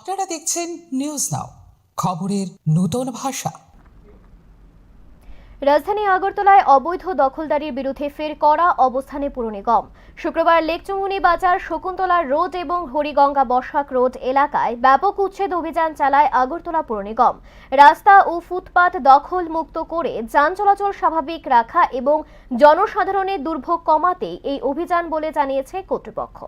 আপনারা দেখছেন news now, খবরের নতুন ভাষা। রাজধানী আগরতলায় অবৈধ দখলদারির বিরুদ্ধে ফের কড়া অবস্থানে পুর নিগম। শুক্রবার লেকচুমুনি বাজার, শকুন্তলা রোড এবং হরিগঙ্গা বসাক রোড এলাকায় ব্যাপক উচ্ছেদ অভিযান চালায় আগরতলা পুর নিগম। রাস্তা ও ফুটপাত দখল মুক্ত করে যান চলাচল স্বাভাবিক রাখা এবং জনসাধারণের দুর্ভোগ কমাতেই এই অভিযান বলে জানিয়েছে কর্তৃপক্ষ।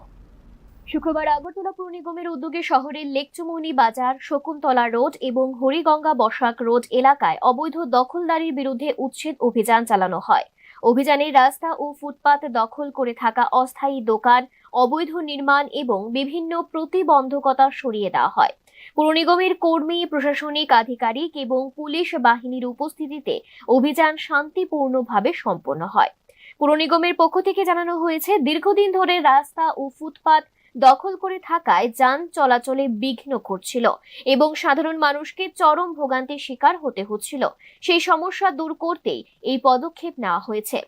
শুক্রবার আগরতলা পুর নিগমের উদ্যোগে শহরের লেকচুমুনি বাজার, শকুন্তলা রোড এবং হরিগঙ্গা বসাক রোড এলাকায় অবৈধ দখলদারির বিরুদ্ধে উচ্ছেদ অভিযান চালানো হয়। অভিযানে রাস্তা ও ফুটপাত দখল করে থাকা অস্থায়ী দোকান, অবৈধ নির্মাণ এবং বিভিন্ন প্রতিবন্ধকতা সরিয়ে দেওয়া হয়। পুর নিগমের কর্মী, প্রশাসনিক আধিকারিক এবং পুলিশ বাহিনীর উপস্থিতিতে অভিযান শান্তিপূর্ণভাবে সম্পন্ন হয়। পুর নিগমের পক্ষ থেকে জানানো হয়েছে, দীর্ঘদিন ধরে রাস্তা ও ফুটপাত দখল করে থাকায় যান চলাচলে বিঘ্ন ঘটছিল এবং সাধারণ মানুষকে চরম ভোগান্তির শিকার হতে হচ্ছিল। সেই সমস্যা দূর করতেই এই পদক্ষেপ নেওয়া হয়েছে।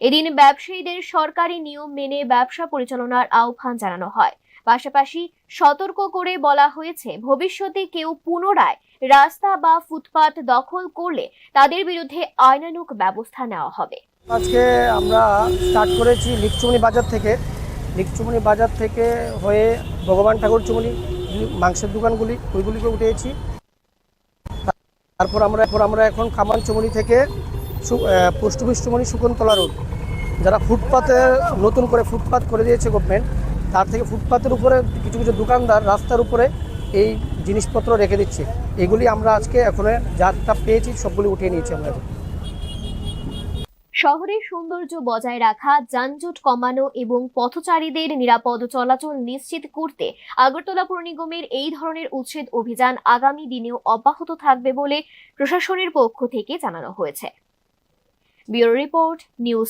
এদিন ব্যবসায়ীদের সরকারি নিয়ম মেনে ব্যবসা পরিচালনার আহ্বান জানানো হয়। পাশাপাশি সতর্ক করে বলা হয়েছে, ভবিষ্যতে কেউ পুনরায় রাস্তা বা ফুটপাত দখল করলে তাদের বিরুদ্ধে আইনানুগ ব্যবস্থা নেওয়া হবে। আজকে আমরা স্টার্ট করেছি লিকচুমনি বাজার থেকে হয়ে ভগবান ঠাকুর চুমনি মাংসের দোকানগুলি ওইগুলিকে উঠেছি। তারপর আমরা এখন কামান চুমনি থেকে পোস্ট অফিস চুমনি শকুন্তলা রোড, যারা নতুন করে ফুটপাত করে দিয়েছে গভর্নমেন্ট, তার থেকে ফুটপাতের উপরে কিছু কিছু দোকানদার রাস্তার উপরে এই জিনিসপত্র রেখে দিচ্ছে। এগুলি আমরা আজকে এখন যারটা পেয়েছি সবগুলি উঠিয়ে নিয়েছি আমরা। শহরের সৌন্দর্য বজায় রাখা, যানজট কমানো এবং পথচারীদের নিরাপদ চলাচল নিশ্চিত করতে আগরতলা পুর নিগমের এই ধরনের উচ্ছেদ অভিযান আগামী দিনেও অব্যাহত থাকবে বলে প্রশাসনের পক্ষ থেকে জানানো হয়েছে। Bureau report, news